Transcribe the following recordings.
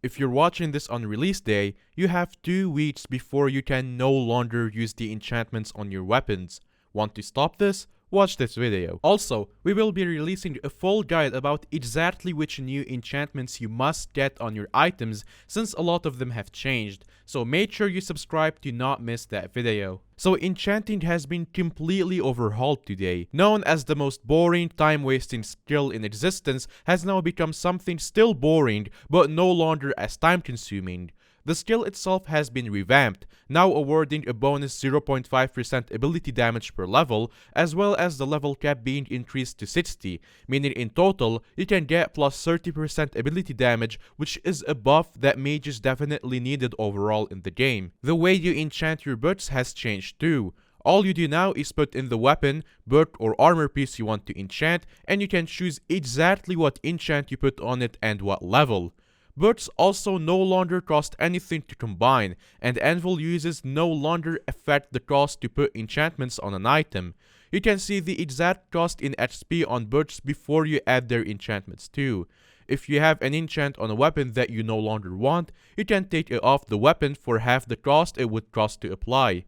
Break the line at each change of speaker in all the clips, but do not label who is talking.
If you're watching this on release day, you have 2 weeks before you can no longer use the enchantments on your weapons. Want to stop this? Watch this video. Also, we will be releasing a full guide about exactly which new enchantments you must get on your items since a lot of them have changed, so make sure you subscribe to not miss that video. So Enchanting has been completely overhauled today. Known as the most boring, time-wasting skill in existence has now become something still boring but no longer as time-consuming. The skill itself has been revamped, now awarding a bonus 0.5% ability damage per level, as well as the level cap being increased to 60, meaning in total, you can get plus 30% ability damage, which is a buff that mages definitely needed overall in the game. The way you enchant your boots has changed too. All you do now is put in the weapon, book or armor piece you want to enchant, and you can choose exactly what enchant you put on it and what level. Boots also no longer cost anything to combine, and anvil uses no longer affect the cost to put enchantments on an item. You can see the exact cost in HP on boots before you add their enchantments too. If you have an enchant on a weapon that you no longer want, you can take it off the weapon for half the cost it would cost to apply.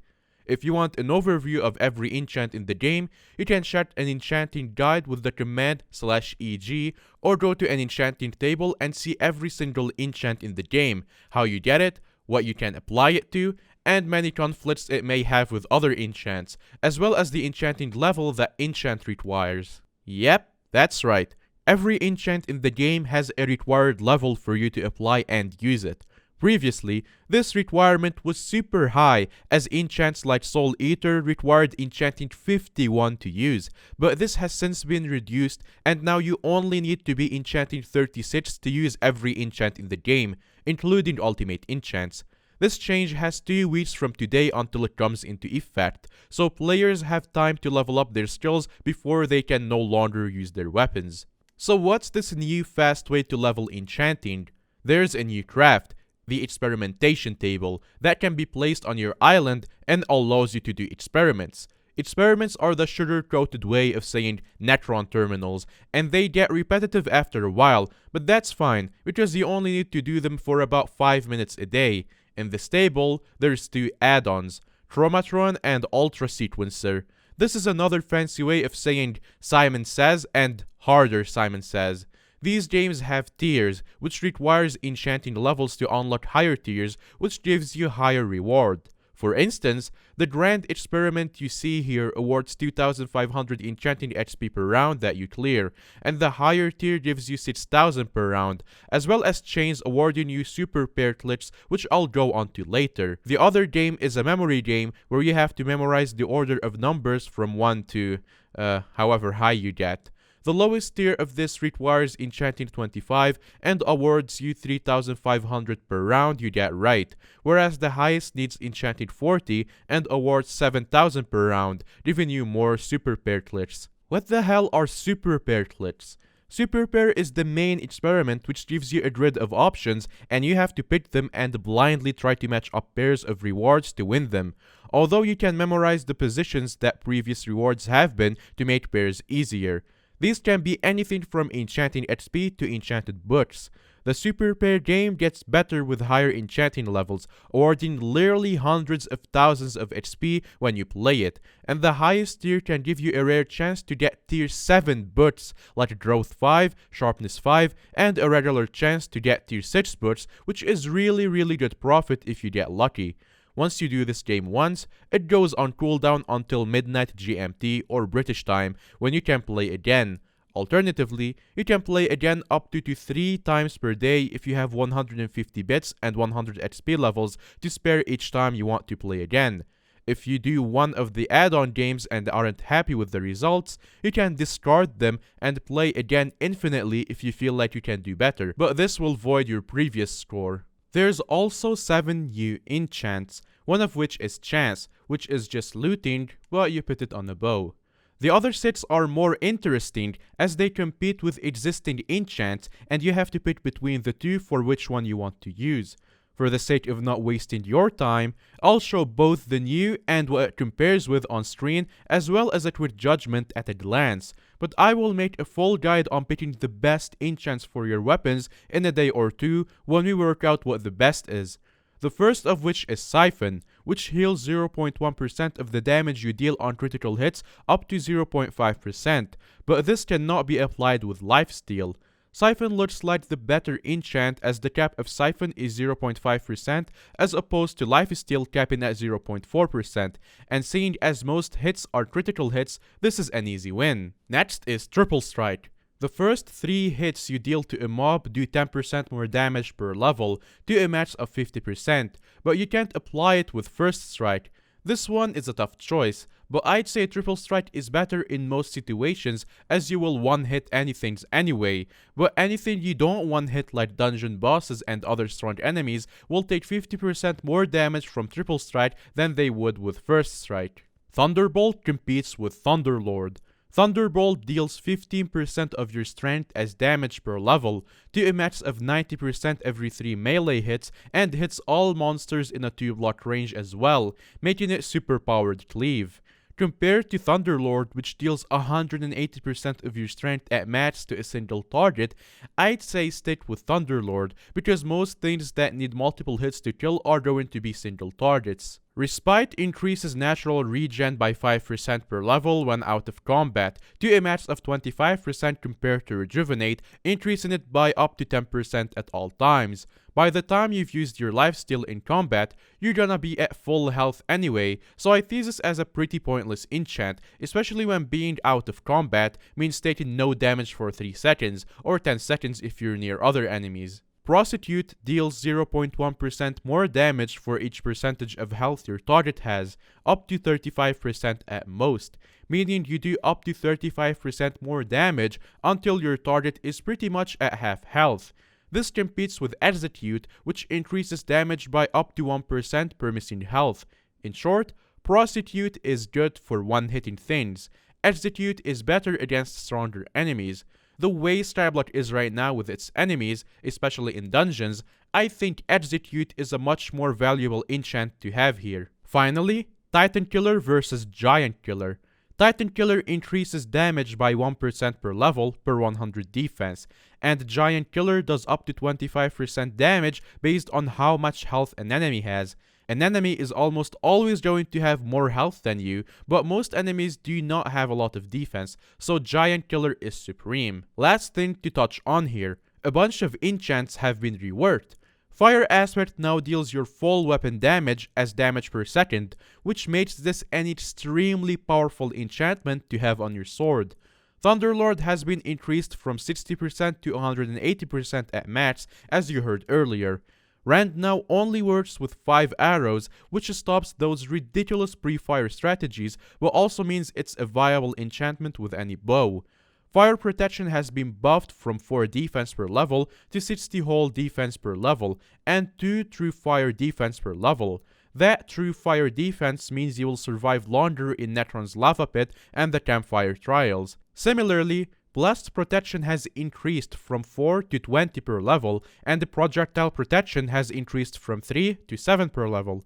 If you want an overview of every enchant in the game, you can check an enchanting guide with the command /EG, or go to an enchanting table and see every single enchant in the game, how you get it, what you can apply it to, and many conflicts it may have with other enchants, as well as the enchanting level that enchant requires. Yep, that's right. Every enchant in the game has a required level for you to apply and use it. Previously, this requirement was super high, as enchants like Soul Eater required enchanting 51 to use, but this has since been reduced, and now you only need to be enchanting 36 to use every enchant in the game, including ultimate enchants. This change has 2 weeks from today until it comes into effect, so players have time to level up their skills before they can no longer use their weapons. So what's this new fast way to level enchanting? There's a new craft, the experimentation table, that can be placed on your island and allows you to do experiments. Experiments are the sugar-coated way of saying Necron terminals, and they get repetitive after a while, but that's fine, because you only need to do them for about 5 minutes a day. In this table, there's 2 add-ons, Chromatron and Ultra Sequencer. This is another fancy way of saying Simon Says and Harder Simon Says. These games have tiers, which requires enchanting levels to unlock higher tiers, which gives you higher reward. For instance, the Grand Experiment you see here awards 2500 enchanting HP per round that you clear, and the higher tier gives you 6000 per round, as well as Chains awarding you super pair glitches, which I'll go on to later. The other game is a memory game where you have to memorize the order of numbers from 1 to however high you get. The lowest tier of this requires enchanting 25 and awards you 3500 per round you get right, whereas the highest needs enchanting 40 and awards 7000 per round, giving you more super pair glitches. What the hell are super pair glitches? Super pair is the main experiment which gives you a grid of options and you have to pick them and blindly try to match up pairs of rewards to win them. Although you can memorize the positions that previous rewards have been to make pairs easier. These can be anything from enchanting XP to enchanted books. The super pair game gets better with higher enchanting levels, awarding literally hundreds of thousands of XP when you play it, and the highest tier can give you a rare chance to get tier 7 books like Growth 5, Sharpness 5, and a regular chance to get tier 6 books, which is really good profit if you get lucky. Once you do this game once, it goes on cooldown until midnight GMT or British time when you can play again. Alternatively, you can play again up to 3 times per day if you have 150 bits and 100 XP levels to spare each time you want to play again. If you do one of the add-on games and aren't happy with the results, you can discard them and play again infinitely if you feel like you can do better, but this will void your previous score. There's also 7 new enchants, one of which is Chance, which is just looting, but you put it on a bow. The other 6 are more interesting as they compete with existing enchants and you have to pick between the 2 for which one you want to use. For the sake of not wasting your time, I'll show both the new and what it compares with on screen, as well as a quick judgment at a glance. But I will make a full guide on picking the best enchants for your weapons in a day or two when we work out what the best is. The first of which is Siphon, which heals 0.1% of the damage you deal on critical hits up to 0.5%, but this cannot be applied with Lifesteal. Siphon looks like the better enchant as the cap of Siphon is 0.5% as opposed to Lifesteal capping at 0.4%, and seeing as most hits are critical hits, this is an easy win. Next is Triple Strike. The first 3 hits you deal to a mob do 10% more damage per level to a max of 50%, but you can't apply it with First Strike. This one is a tough choice, but I'd say Triple Strike is better in most situations as you will one-hit anything anyway, but anything you don't one-hit like dungeon bosses and other strong enemies will take 50% more damage from Triple Strike than they would with First Strike. Thunderbolt competes with Thunderlord. Thunderbolt deals 15% of your strength as damage per level to a max of 90% every 3 melee hits and hits all monsters in a 2-block range as well, making it superpowered cleave. Compared to Thunderlord, which deals 180% of your strength at max to a single target, I'd say stick with Thunderlord because most things that need multiple hits to kill are going to be single targets. Respite increases natural regen by 5% per level when out of combat to a max of 25% compared to Rejuvenate, increasing it by up to 10% at all times. By the time you've used your lifesteal in combat, you're gonna be at full health anyway, so I see this as a pretty pointless enchant, especially when being out of combat means taking no damage for 3 seconds, or 10 seconds if you're near other enemies. Prostitute deals 0.1% more damage for each percentage of health your target has, up to 35% at most, meaning you do up to 35% more damage until your target is pretty much at half health. This competes with Execute, which increases damage by up to 1% per missing health. In short, Prostitute is good for one-hitting things. Execute is better against stronger enemies. The way Skyblock is right now with its enemies, especially in dungeons, I think Execute is a much more valuable enchant to have here. Finally, Titan Killer versus Giant Killer. Titan Killer increases damage by 1% per level per 100 defense, and Giant Killer does up to 25% damage based on how much health an enemy has. An enemy is almost always going to have more health than you, but most enemies do not have a lot of defense, so Giant Killer is supreme. Last thing to touch on here, a bunch of enchants have been reworked. Fire Aspect now deals your full weapon damage as damage per second, which makes this an extremely powerful enchantment to have on your sword. Thunderlord has been increased from 60% to 180% at max, as you heard earlier. Rand now only works with 5 arrows, which stops those ridiculous pre-fire strategies, but also means it's a viable enchantment with any bow. Fire Protection has been buffed from 4 defense per level to 60 whole defense per level, and 2 true fire defense per level. That true fire defense means you will survive longer in Netron's lava pit and the campfire trials. Similarly, Blast Protection has increased from 4 to 20 per level, and the Projectile Protection has increased from 3 to 7 per level.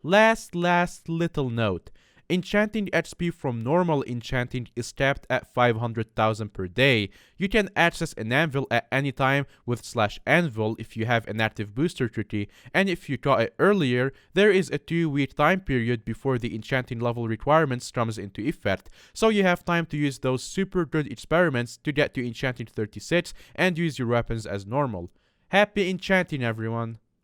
Last little note. Enchanting XP from normal enchanting is capped at 500,000 per day. You can access an anvil at any time with /anvil if you have an active booster treaty, and if you got it earlier, there is a 2-week time period before the enchanting level requirements comes into effect, so you have time to use those super good experiments to get to enchanting 36 and use your weapons as normal. Happy enchanting, everyone!